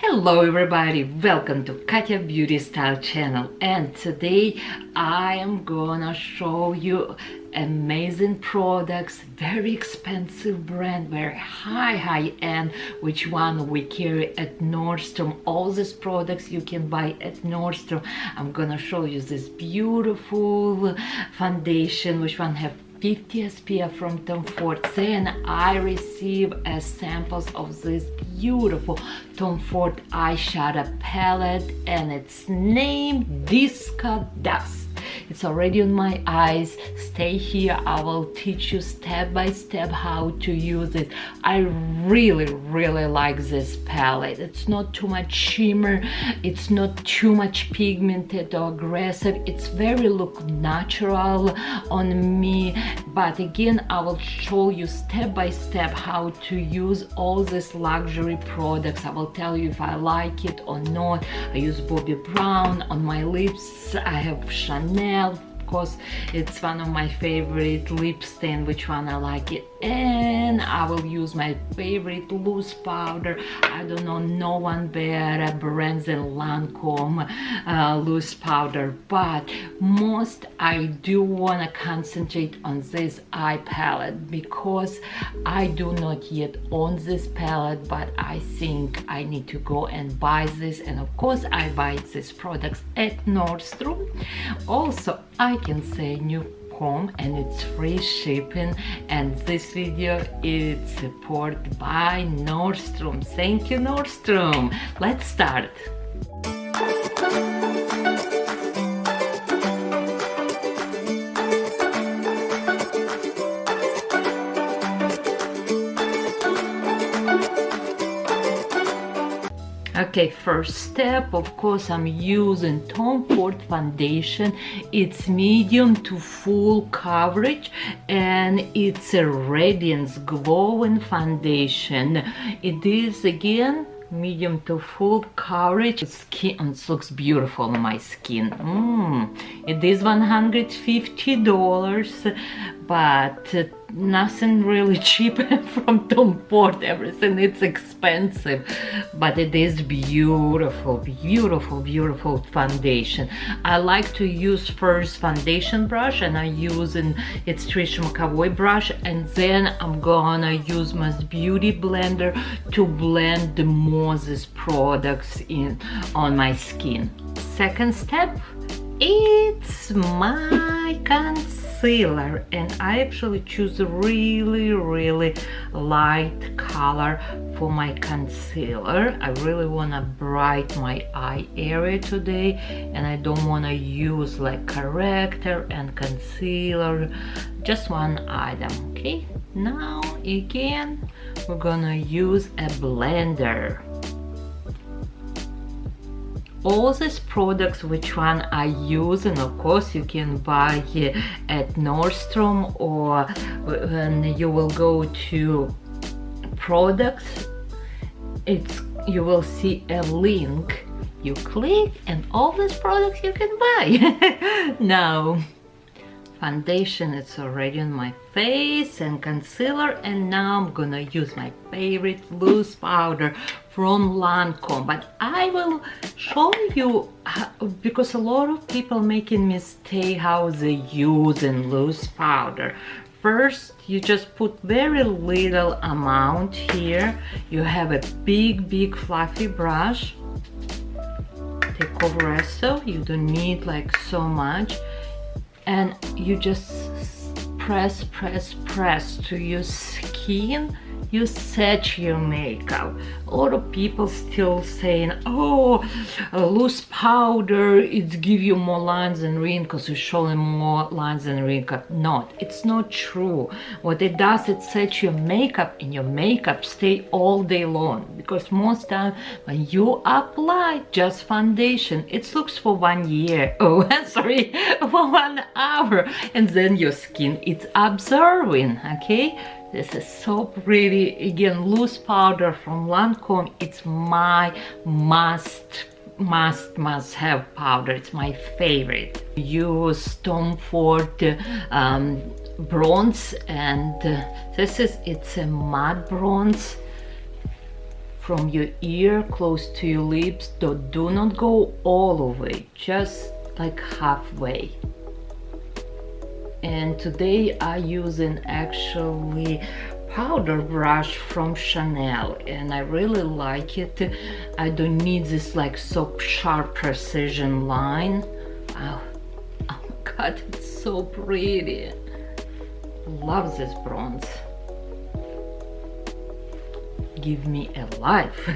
Hello everybody, welcome to Katya Beauty Style channel, and today I am gonna show you amazing products, very expensive brand, very high end, which one we carry at Nordstrom. All these products you can buy at Nordstrom. I'm gonna show you this beautiful foundation, which one have 50 SPF from Tom Ford. Then I receive as samples of this beautiful Tom Ford eyeshadow palette, and it's named DISCO Dust. It's already on my eyes. Stay here, I will teach you step by step how to use it. I really like this palette. It's not too much shimmer, it's not too much pigmented or aggressive. It's very look natural on me, but again I will show you step by step how to use all these luxury products. I will tell you if I like it or not. I use Bobbi Brown on my lips. I have Chanel, of course, it's one of my favorite lip stain, which one I like it, and I will use my favorite loose powder. I don't know no one better brand than LANCôME loose powder, but most I do want to concentrate on this eye palette because I do not yet own this palette, but I think I need to go and buy this, and of course I buy these products at Nordstrom. Also, I can say new home and it's free shipping, and this video is supported by Nordstrom. Thank you, Nordstrom. Let's start. Okay, first step, of course, I'm using Tom Ford foundation. It's medium to full coverage, and it's a Radiance glowing foundation. It is again medium to full coverage. Skin looks beautiful on my skin. It is $150, but nothing really cheap from Tom Ford. Everything it's expensive, but it is beautiful foundation. I like to use first foundation brush, and I'm using it's Trish McAvoy brush, and then I'm gonna use my beauty blender to blend the more these products in on my skin. Second step, it's my concealer, and I actually choose a really light color for my concealer. I really want to brighten my eye area today, and I don't want to use like corrector and concealer, just one item. Okay, now again we're gonna use a blender. All these products, which one I use, and of course you can buy at Nordstrom, or when you will go to products, you will see a link, you click, and all these products you can buy. Now foundation, it's already on my face, and concealer, and now I'm gonna use my favorite loose powder from LANCôME. But I will show you how, because a lot of people making mistake how they use in loose powder. First, you just put very little amount here. You have a big fluffy brush. Take over so you don't need like so much, and you just press to your skin. You set your makeup. A lot of people still saying, oh, a loose powder, it give you more lines and wrinkles, you're showing more lines and wrinkles. No, it's not true. What it does, it sets your makeup, and your makeup stay all day long, because most time when you apply just foundation, it looks for 1 year, oh sorry, for 1 hour, and then your skin it's absorbing. Okay, this is so pretty. Again, loose powder from LANCôME. It's my must have powder. It's my favorite. Use Tom Ford bronze, and it's a matte bronze from your ear close to your lips. Do not go all the way, just like halfway. And today I'm using actually powder brush from Chanel, and I really like it. I don't need this like so sharp precision line. Oh my god, it's so pretty. Love this bronze. Give me a life.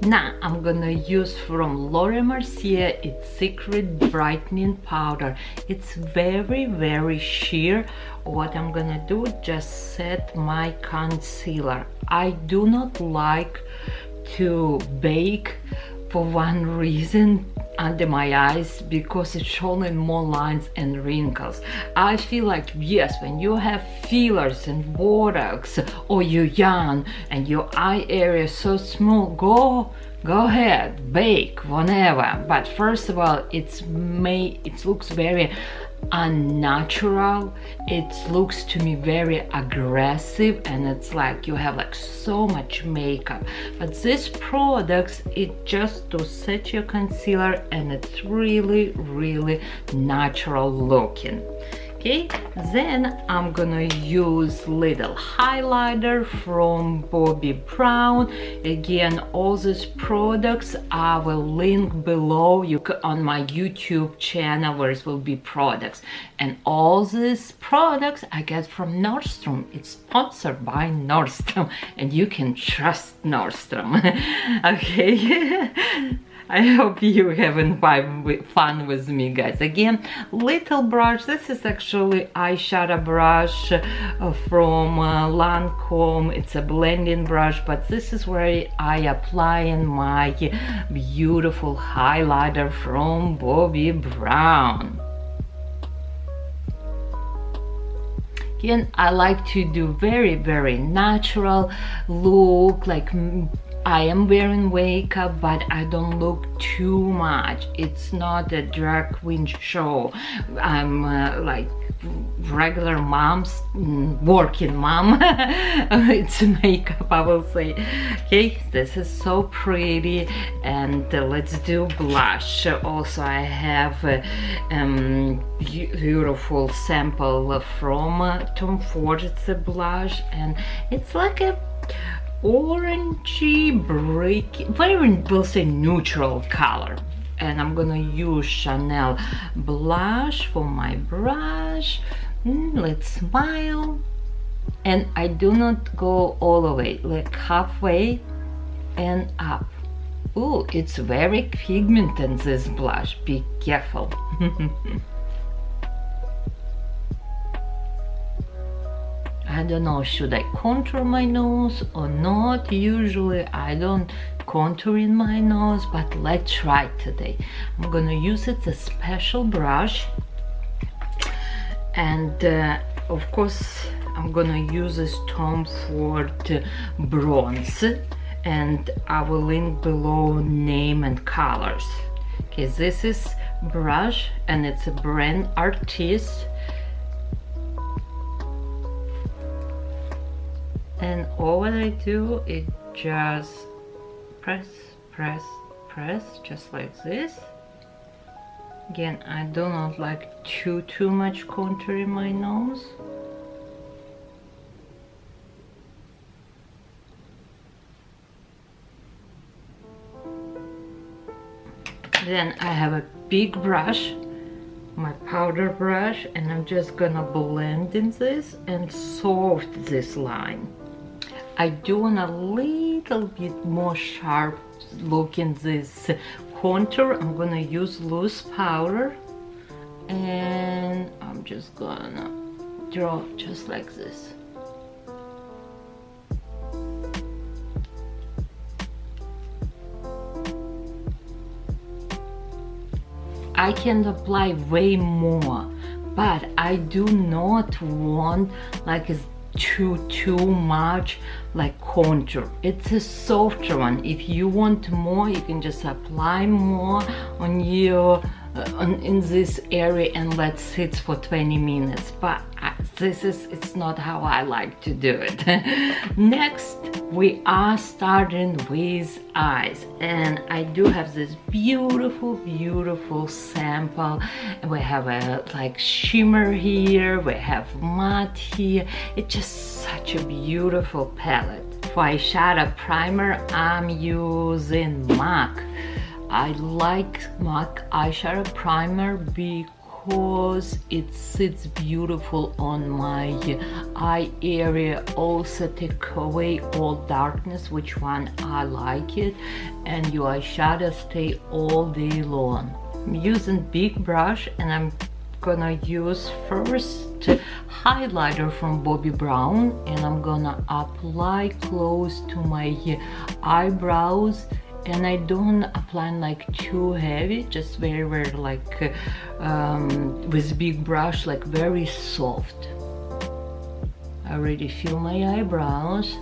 Now I'm gonna use from Mercier its Secret Brightening Powder. It's very sheer. What I'm gonna do, just set my concealer. I do not like to bake for one reason under my eyes, because it's showing more lines and wrinkles. I feel like, yes, when you have fillers and Botox, or you're young and your eye area is so small, go ahead, bake whenever. But first of all, it looks very unnatural. It looks to me very aggressive, and it's like you have like so much makeup. But this product, it just to set your concealer, and it's really natural looking. Okay, then I'm gonna use little highlighter from Bobbi Brown. Again, all these products I will link below on my YouTube channel, where it will be products. And all these products I get from Nordstrom. It's sponsored by Nordstrom, and you can trust Nordstrom. Okay. I hope you having fun with me, guys. Again, little brush. This is actually eyeshadow brush from LANCôME. It's a blending brush, but this is where I apply my beautiful highlighter from Bobbi Brown. Again, I like to do very natural look, like I am wearing makeup, but I don't look too much. It's not a drag queen show. I'm like regular mom's working mom. It's makeup, I will say. Okay, this is so pretty. And let's do blush. Also, I have a beautiful sample from Tom Ford. It's a blush, and it's like a orangey very, we'll say, neutral color. And I'm gonna use Chanel blush for my brush. Let's smile. And I do not go all the way, like halfway and up. Oh, it's very pigmented, this blush. Be careful. I don't know, should I contour my nose or not? Usually I don't contour in my nose, but let's try today. I'm gonna use it a special brush, and of course I'm gonna use this Tom Ford bronze, and I will link below name and colors. Okay, this is brush, and it's a brand Artist. And all what I do is just press, just like this. Again, I do not like too much contour in my nose. Then I have a big brush, my powder brush, and I'm just gonna blend in this and soft this line. I do want a little bit more sharp look in this contour. I'm gonna use loose powder, and I'm just gonna draw just like this. I can apply way more, but I do not want like too much like contour. It's a softer one. If you want more, you can just apply more on your in this area and let sit for 20 minutes. But it's not how I like to do it. Next, we are starting with eyes, and I do have this beautiful sample. We have a like shimmer here, we have matte here. It's just such a beautiful palette. For eyeshadow primer, I'm using MAC. I like MAC eyeshadow primer because it sits beautiful on my eye area, also take away all darkness, which one I like it, and your eyeshadow stay all day long. I'm using big brush, and I'm gonna use first highlighter from Bobbi Brown, and I'm gonna apply close to my eyebrows, and I don't apply like too heavy, just very like with big brush, like very soft. I already feel my eyebrows.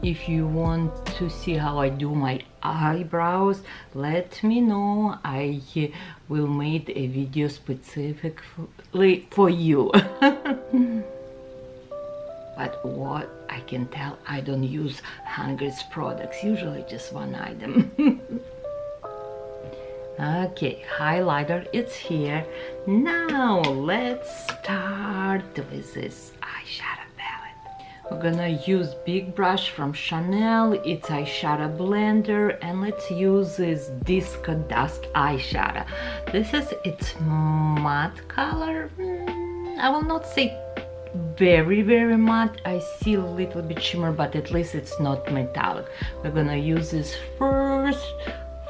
If you want to see how I do my eyebrows, let me know. I will make a video specifically for you. But what I can tell, I don't use hundreds products, usually just one item. Okay, highlighter, it's here. Now let's start with this eyeshadow palette. We're gonna use big brush from Chanel, it's eyeshadow blender, and let's use this Disco Dust Eyeshadow. This is its matte color. I will not say very matte. I see a little bit shimmer, but at least it's not metallic. We're gonna use this first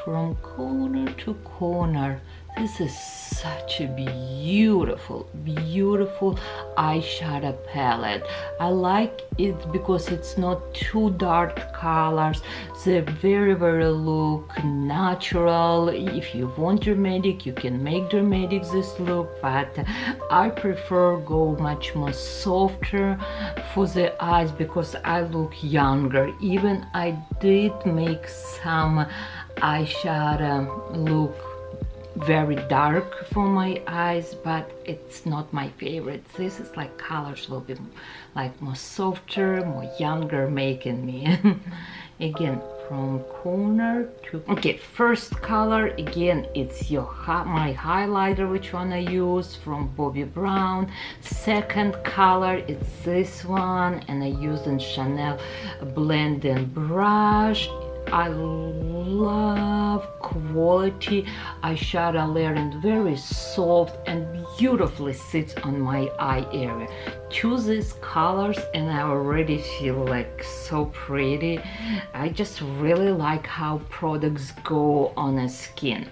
from corner to corner. This is such a beautiful eyeshadow palette. I like it because it's not too dark colors. They're very look natural. If you want dramatic, you can make dramatic this look, but I prefer go much more softer for the eyes because I look younger. Even I did make some eyeshadow look very dark for my eyes, but it's not my favorite. This is like colors will be like more softer, more younger, making me again from corner to okay. First color, again, it's my highlighter, which one I use from Bobbi Brown. Second color, it's this one, and I use in Chanel blending brush. I love quality eyeshadow layering, very soft and beautifully sits on my eye area. Choose these colors and I already feel like so pretty. I just really like how products go on a skin.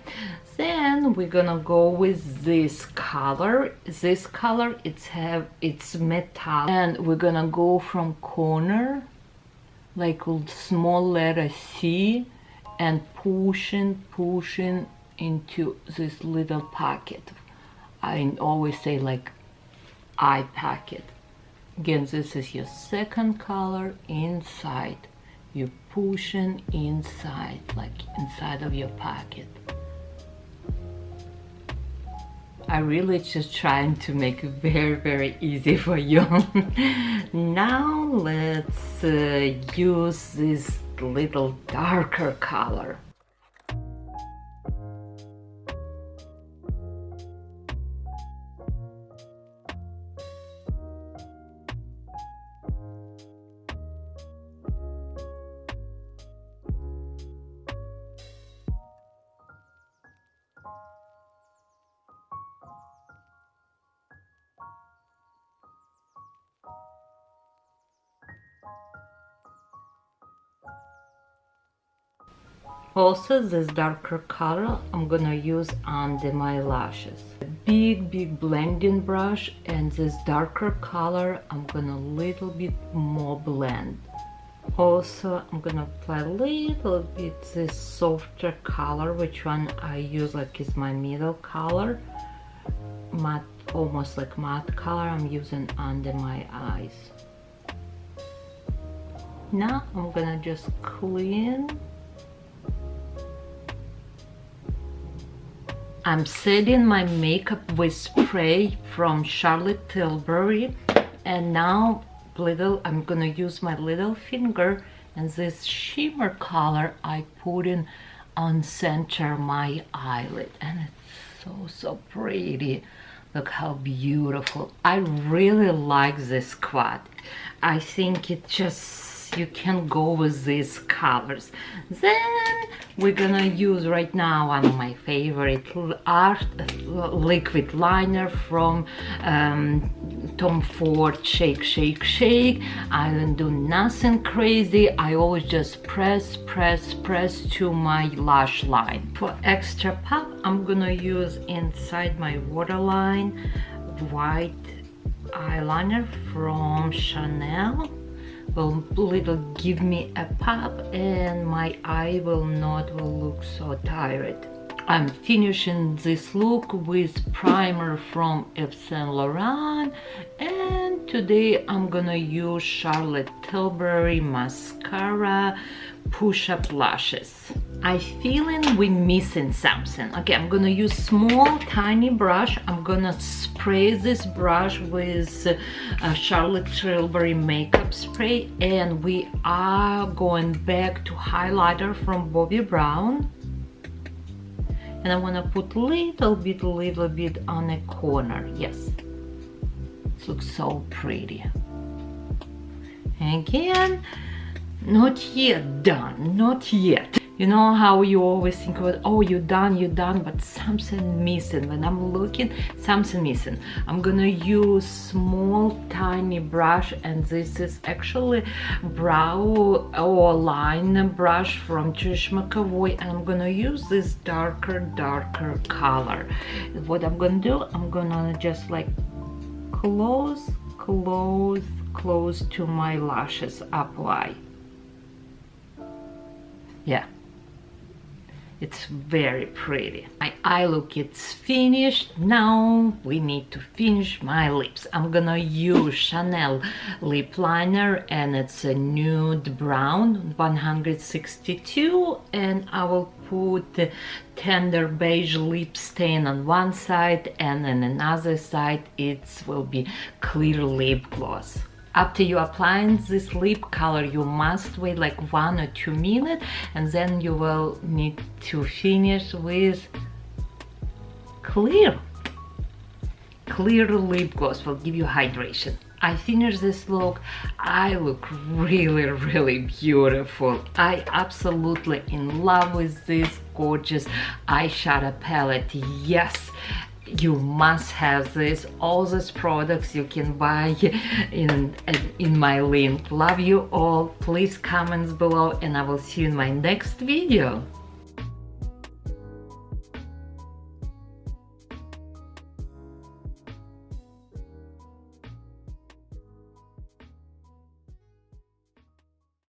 Then we're gonna go with this color. This color, it's metallic, and we're gonna go from corner like a small letter C and pushing into this little pocket. I always say like eye pocket. Again, this is your second color inside. You're pushing inside, like inside of your pocket. I really just trying to make it very easy for you. Now let's use this little darker color. Also, this darker color I'm gonna use under my lashes. A big blending brush, and this darker color I'm gonna little bit more blend. Also, I'm gonna apply a little bit this softer color, which one I use like is my middle color, matte, almost like matte color. I'm using under my eyes. Now I'm gonna just clean. I'm setting my makeup with spray from Tilbury. And now I'm gonna use my little finger, and this shimmer color I put in on center my eyelid, and it's so pretty. Look how beautiful. I really like this quad. I think it just, you can go with these colors. Then we're gonna use right now one of my favorite art liquid liner from Tom Ford Shake Shake Shake. I don't do nothing crazy. I always just press to my lash line. For extra pop, I'm gonna use inside my waterline white eyeliner from Chanel. Will little give me a pop, and my eye will look so tired. I'm finishing this look with primer from Yves Saint Laurent, and today I'm gonna use Charlotte Tilbury mascara push-up lashes. I feeling we're missing something. Okay, I'm gonna use small tiny brush. I'm gonna spray this brush with Charlotte Tilbury makeup spray, and we are going back to highlighter from Bobbi Brown, and I want to put little bit on a corner. Yes, it looks so pretty. Again, not yet done, not yet. You know how you always think about, oh, you're done, but something missing. When I'm looking, something missing. I'm gonna use small tiny brush, and this is actually brow or line brush from Trish McAvoy, and I'm gonna use this darker color. What I'm gonna do, I'm gonna just like close to my lashes, apply. Yeah, it's very pretty. My eye look is finished. Now we need to finish my lips. I'm gonna use Chanel lip liner, and it's a nude brown 162, and I will put the tender beige lip stain on one side, and on another side it will be clear lip gloss. After you applying this lip color, you must wait like 1 or 2 minutes, and then you will need to finish with clear lip gloss. Will give you hydration. I finished this look. I look really beautiful. I absolutely in love with this gorgeous eyeshadow palette. Yes, you must have this. All these products you can buy in my link. Love you all. Please comment below, and I will see you in my next video.